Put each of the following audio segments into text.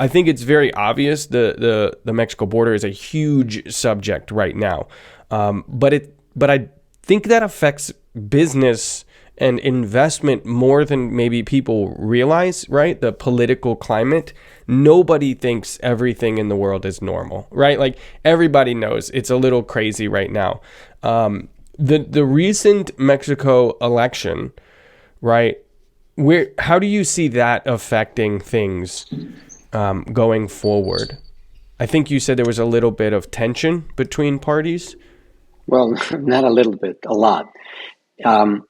I think it's very obvious the Mexico border is a huge subject right now, but I think that affects business and investment more than maybe people realize, right? The political climate. Nobody thinks everything in the world is normal, right? Like everybody knows it's a little crazy right now. The recent Mexico election, right? How do you see that affecting things going forward? I think you said there was a little bit of tension between parties. Well, not a little bit, a lot. Um,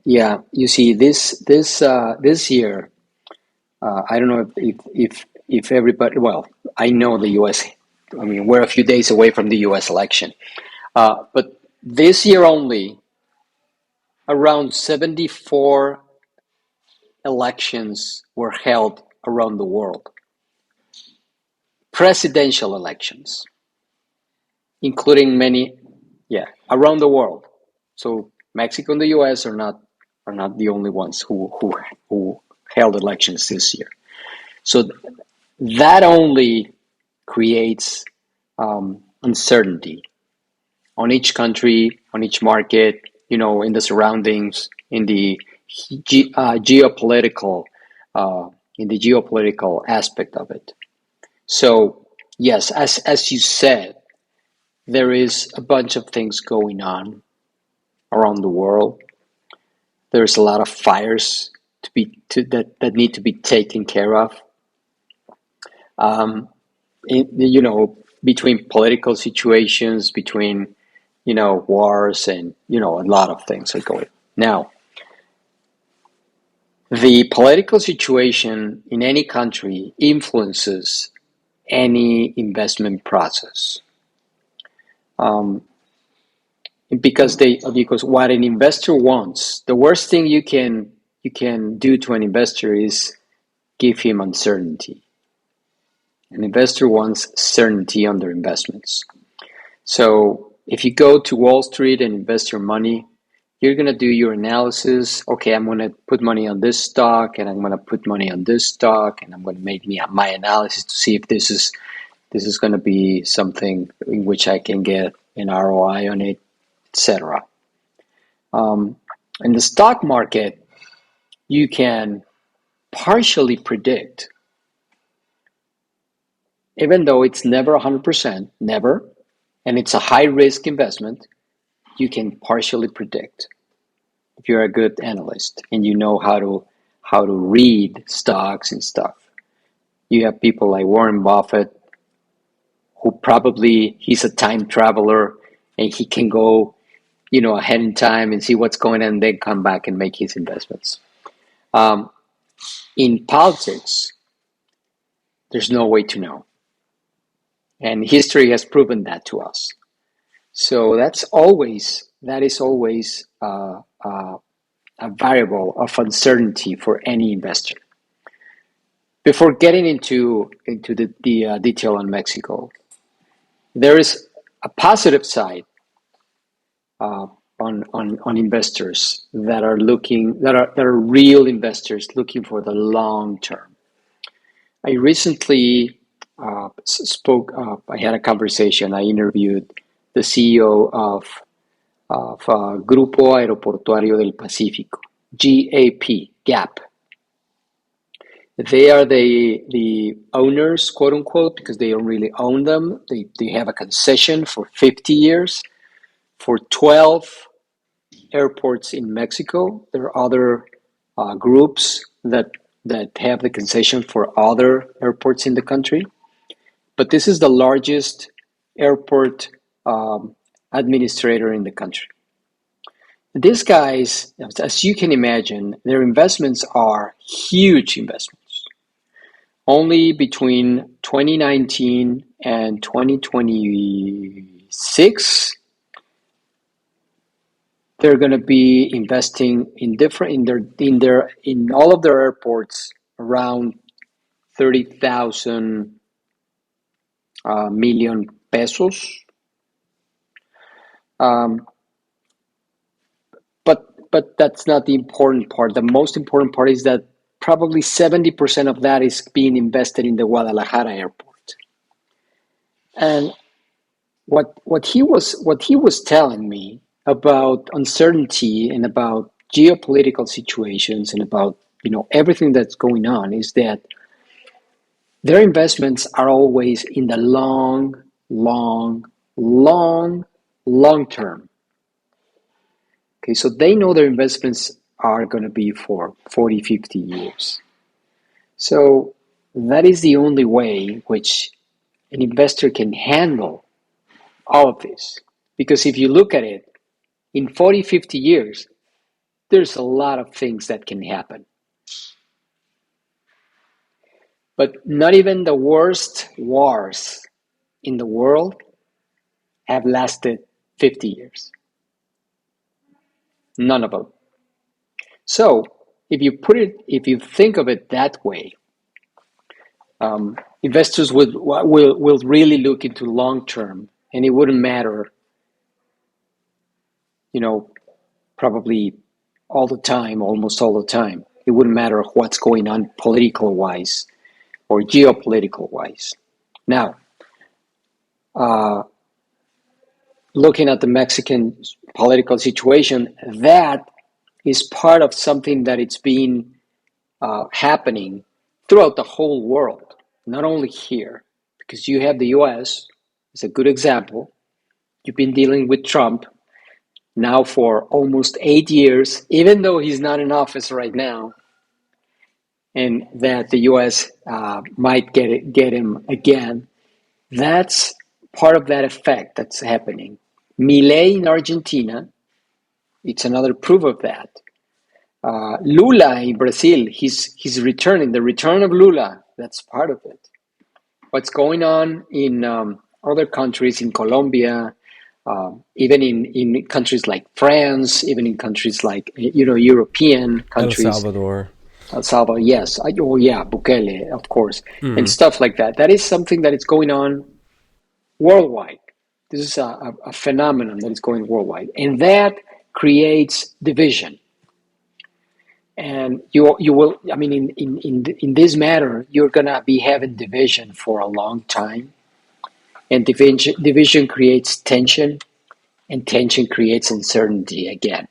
yeah, you see, this year, I don't know if everybody. Well, I know the U.S. I mean, we're a few days away from the U.S. election, but this year only, around 74 elections were held around the world, presidential elections, including many, yeah, around the world. So Mexico and the U.S. are not the only ones who held elections this year. So that only creates uncertainty on each country, on each market, in the surroundings, geopolitical, uh, in the geopolitical aspect of it. So yes, as you said, there is a bunch of things going on around the world. There's a lot of fires that need to be taken care of. Um, between political situations, between wars, and a lot of things are going. Now, the political situation in any country influences any investment process. Um, because what an investor wants, the worst thing you can do to an investor is give him uncertainty. An investor wants certainty on their investments. So if you go to Wall Street and invest your money, you're going to do your analysis. Okay, I'm going to put money on this stock, and I'm going to put money on this stock, and I'm going to make my analysis to see if this is going to be something in which I can get an ROI on it, etc. In the stock market, you can partially predict, even though it's never 100%, never, and it's a high risk investment, you can partially predict if you're a good analyst and you know how to read stocks and stuff. You have people like Warren Buffett, who probably he's a time traveler and he can go, ahead in time and see what's going on and then come back and make his investments. Um, in politics, there's no way to know. And history has proven that to us. So that is always a variable of uncertainty for any investor. Before getting into the detail on Mexico, there is a positive side uh, on investors that are real investors looking for the long term. I recently spoke. I had a conversation. I interviewed the CEO of Grupo Aeroportuario del Pacífico, GAP. They are the owners, quote unquote, because they don't really own them. They have a concession for 50 years for 12 airports in Mexico. There are other groups that have the concession for other airports in the country. But this is the largest airport administrator in the country. These guys, as you can imagine, their investments are huge investments. Only between 2019 and 2026, they're going to be investing in all of their airports around 30,000 million pesos. Um, but that's not the important part. The most important part is that probably 70% of that is being invested in the Guadalajara airport. And what he was telling me about uncertainty and about geopolitical situations and about everything that's going on is that their investments are always in the long, long, long, long term. Okay, so they know their investments are going to be for 40, 50 years. So that is the only way which an investor can handle all of this. Because if you look at it, in 40, 50 years, there's a lot of things that can happen. But not even the worst wars in the world have lasted 50 years. None of them. So if you think of it that way, investors will really look into long term, and it wouldn't matter, probably all the time, almost all the time. It wouldn't matter what's going on political wise or geopolitical wise. Now, looking at the Mexican political situation, that is part of something that it's been happening throughout the whole world, not only here, because you have the U.S. as a good example. You've been dealing with Trump now for almost 8 years, even though he's not in office right now, and that the U.S. Might get him again. That's part of that effect that's happening. Milei in Argentina, it's another proof of that. Lula in Brazil, he's returning. The return of Lula, that's part of it. What's going on in other countries, in Colombia, even in countries like France, even in countries like European countries. El Salvador, yes. Bukele, of course, and stuff like that. That is something that is going on worldwide. This is a phenomenon that is going worldwide, and that creates division. And you will, I mean, in this matter, you're gonna be having division for a long time, and division creates tension, and tension creates uncertainty again.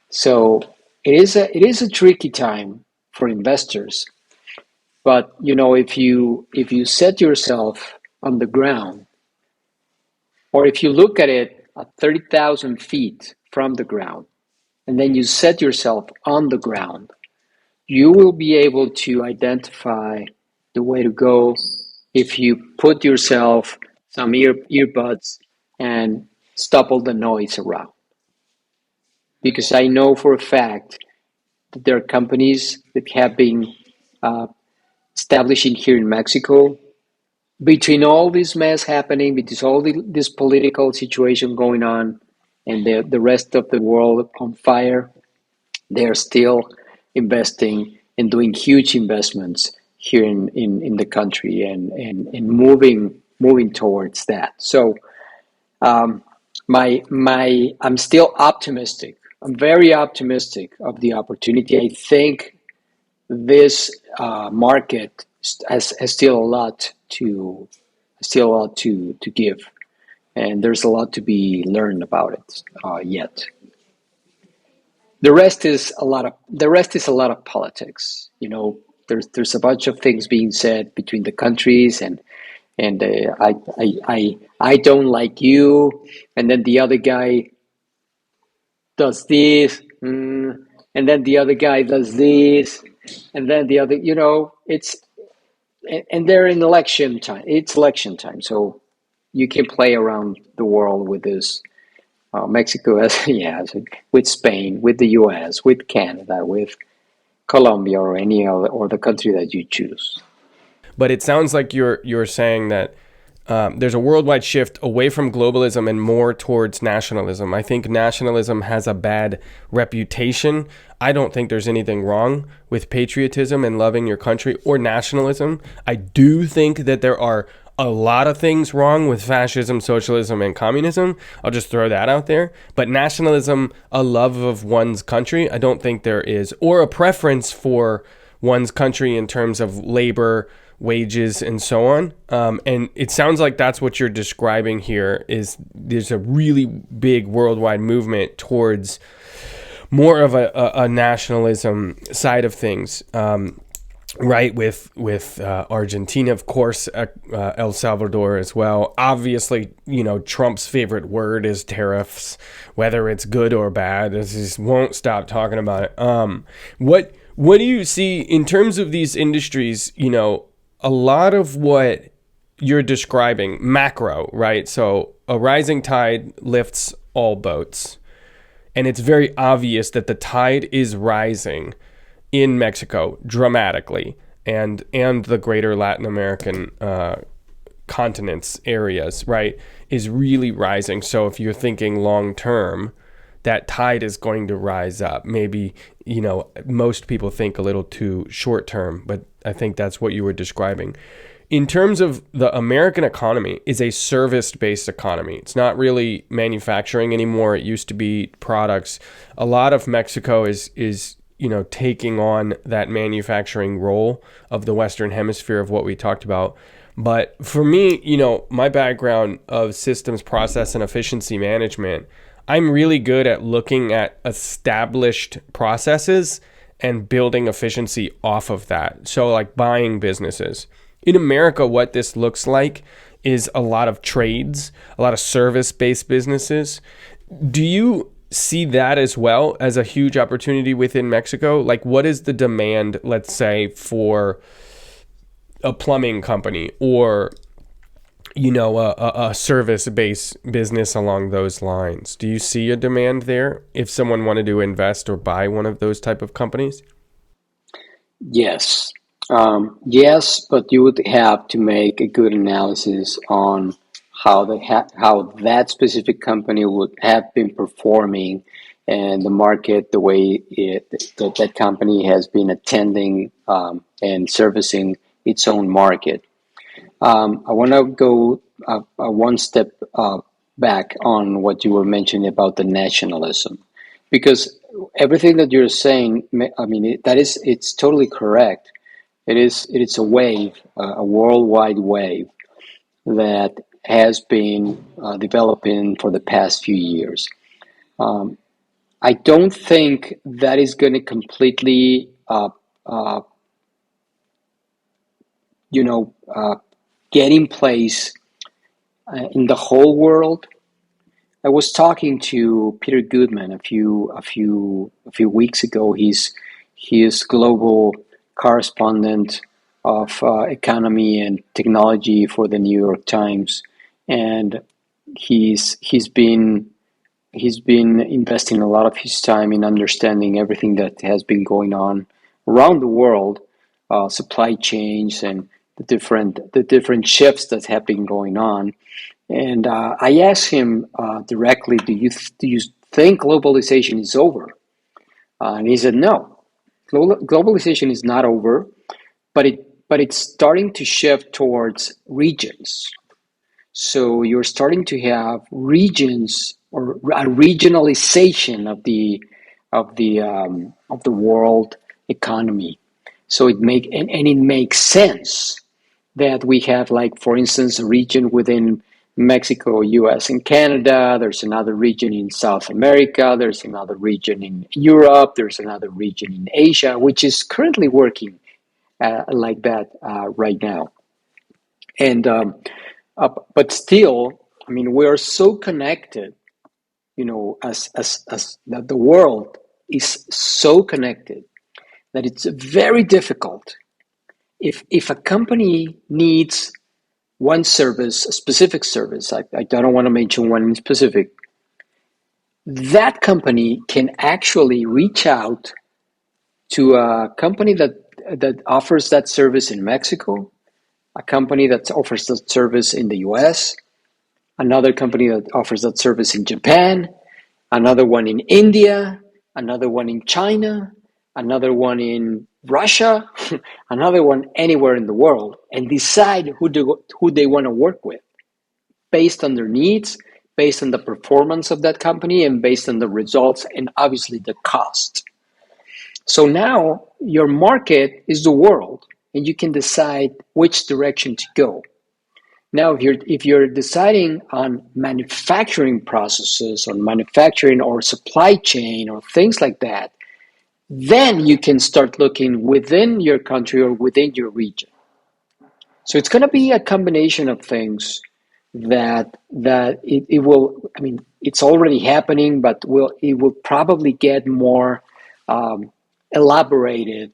So it is a tricky time for investors, but if you set yourself on the ground, or if you look at it at 30,000 feet from the ground, and then you set yourself on the ground, you will be able to identify the way to go if you put yourself some earbuds and stop all the noise around. Because I know for a fact that there are companies that have been establishing here in Mexico. Between all this mess happening, between all this political situation going on, and the rest of the world on fire, they're still investing and doing huge investments here in the country and moving towards that. So I'm still optimistic. I'm very optimistic of the opportunity. I think this market has still a lot to give, and there's a lot to be learned about it yet. The rest is a lot of politics. There's a bunch of things being said between the countries, and I don't like you, and then the other guy does this, and then the other guy does this, and then the other. It's and they're in election time. It's election time, so you can play around the world with this. Mexico has, with Spain, with the U.S., with Canada, with Colombia, or any other, or the country that you choose. But it sounds like you're saying that there's a worldwide shift away from globalism and more towards nationalism. I think nationalism has a bad reputation. I don't think there's anything wrong with patriotism and loving your country or nationalism. I do think that there are a lot of things wrong with fascism, socialism, and communism. I'll just throw that out there. But nationalism, a love of one's country, I don't think there is, or a preference for one's country in terms of labor, wages, and so on. And it sounds like that's what you're describing here. Is there's a really big worldwide movement towards more of a nationalism side of things. Right, with Argentina, of course, El Salvador as well. Obviously, Trump's favorite word is tariffs, whether it's good or bad. He just won't stop talking about it. What do you see in terms of these industries? A lot of what you're describing, macro, right? So a rising tide lifts all boats, and it's very obvious that the tide is rising in Mexico dramatically, and the greater Latin American continents areas, right, is really rising. So if you're thinking long term, that tide is going to rise up. Maybe, most people think a little too short term, but I think that's what you were describing. In terms of the American economy, is a service-based economy. It's not really manufacturing anymore. It used to be products. A lot of Mexico is taking on that manufacturing role of the Western Hemisphere of what we talked about. But for me, my background of systems, process, and efficiency management, I'm really good at looking at established processes and building efficiency off of that. So like buying businesses. In America, what this looks like is a lot of trades, a lot of service-based businesses. Do you see that as well as a huge opportunity within Mexico? Like, what is the demand, let's say, for a plumbing company or, a service-based business along those lines? Do you see a demand there if someone wanted to invest or buy one of those type of companies? Yes. Yes, but you would have to make a good analysis on how that specific company would have been performing and the market, the way that company has been attending and servicing its own market. I want to go one step back on what you were mentioning about the nationalism, because everything that you're saying, I mean, it's totally correct. It is a wave, a worldwide wave that has been developing for the past few years. I don't think that is going to completely, uh, get in place in the whole world. I was talking to Peter Goodman a few weeks ago. He is global correspondent of economy and technology for the New York Times, and he's been investing a lot of his time in understanding everything that has been going on around the world, supply chains and the different shifts that have been going on. And I asked him directly, do you think globalization is over? And he said, no, globalization is not over, but it's starting to shift towards regions. So you're starting to have regions or a regionalization of the world economy. So it makes sense that we have, like, for instance, a region within Mexico, U.S. and Canada. There's another region in South America. There's another region in Europe. There's another region in Asia, which is currently working like that right now. And but still, I mean, we are so connected. As that the world is so connected that it's very difficult if a company needs one service, a specific service. I don't want to mention one in specific. That company can actually reach out to a company that offers that service in Mexico, a company that offers that service in the US, another company that offers that service in Japan, another one in India, another one in China, another one in Russia, another one anywhere in the world, and decide who they want to work with based on their needs, based on the performance of that company, and based on the results and obviously the cost. So now your market is the world, and you can decide which direction to go. Now, if you're deciding on manufacturing processes, on manufacturing or supply chain or things like that, then you can start looking within your country or within your region. So it's going to be a combination of things that it will. I mean, it's already happening, but it will probably get more um, elaborated,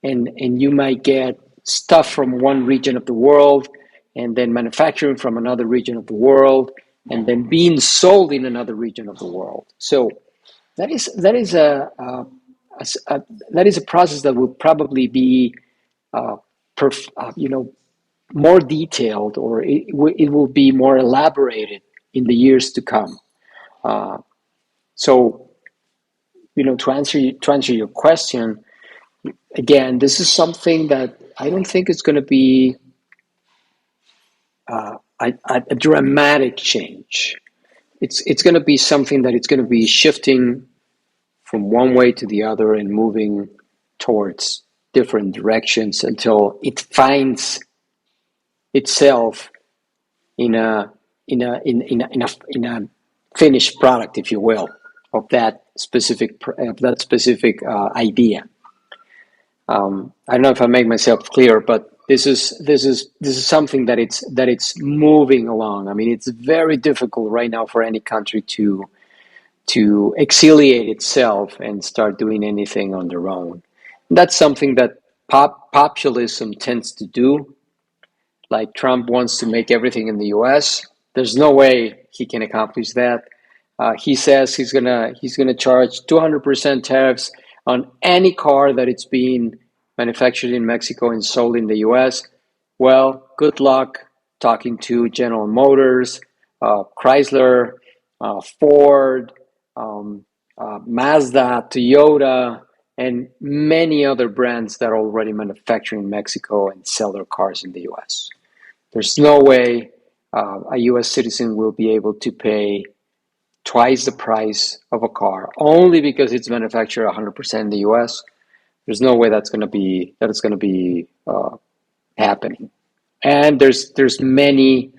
and you might get stuff from one region of the world, and then manufacturing from another region of the world, and then being sold in another region of the world. So that is that is a process that will probably be uh, you know, more detailed, or it will be more elaborated in the years to come. Uh, so, to answer your question, again, this is something that I don't think is going to be a dramatic change. It's going to be something that it's going to be shifting from one way to the other and moving towards different directions until it finds itself in a finished product, if you will, of that specific idea. I don't know if I make myself clear, but this is something that it's moving along. I mean, it's very difficult right now for any country to exiliate itself and start doing anything on their own. That's something that populism tends to do. Like Trump wants to make everything in the U.S. There's no way he can accomplish that. He says he's gonna charge 200% tariffs on any car that it's being manufactured in Mexico and sold in the U.S. Well, good luck talking to General Motors, Chrysler, Ford, Mazda, Toyota, and many other brands that are already manufacturing in Mexico and sell their cars in the U.S. There's no way a U.S. citizen will be able to pay twice the price of a car only because it's manufactured 100% in the U.S. There's no way that's going to be happening. And there's many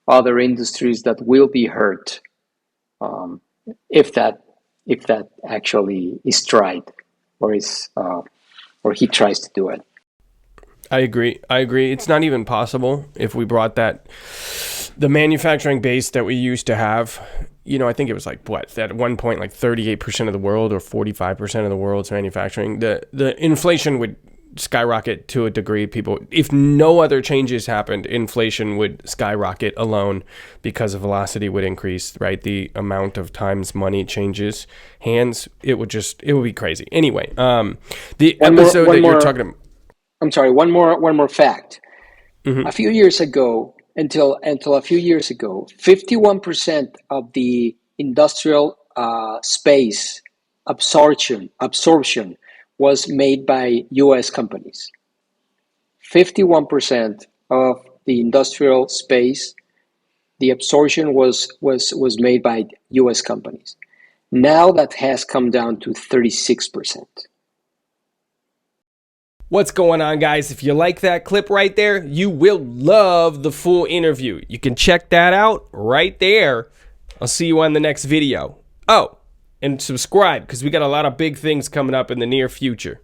other industries that will be hurt um, if that actually is tried or is or he tries to do it. I agree. It's not even possible if we brought the manufacturing base that we used to have. I think it was like what, at one point, like 38% of the world or 45% of the world's manufacturing. The inflation would skyrocket to a degree. People, if no other changes happened, inflation would skyrocket alone because the velocity would increase, right? The amount of times money changes hands, it would be crazy. Anyway, the episode that you're talking about. I'm sorry, one more fact. Mm-hmm. A few years ago, until a few years ago, 51% of the industrial space absorption was made by U.S. companies. 51% of the industrial space, the absorption was made by U.S. companies. Now that has come down to 36%. What's going on, guys? If you like that clip right there, you will love the full interview. You can check that out right there. I'll see you on the next video. Oh, and subscribe because we got a lot of big things coming up in the near future.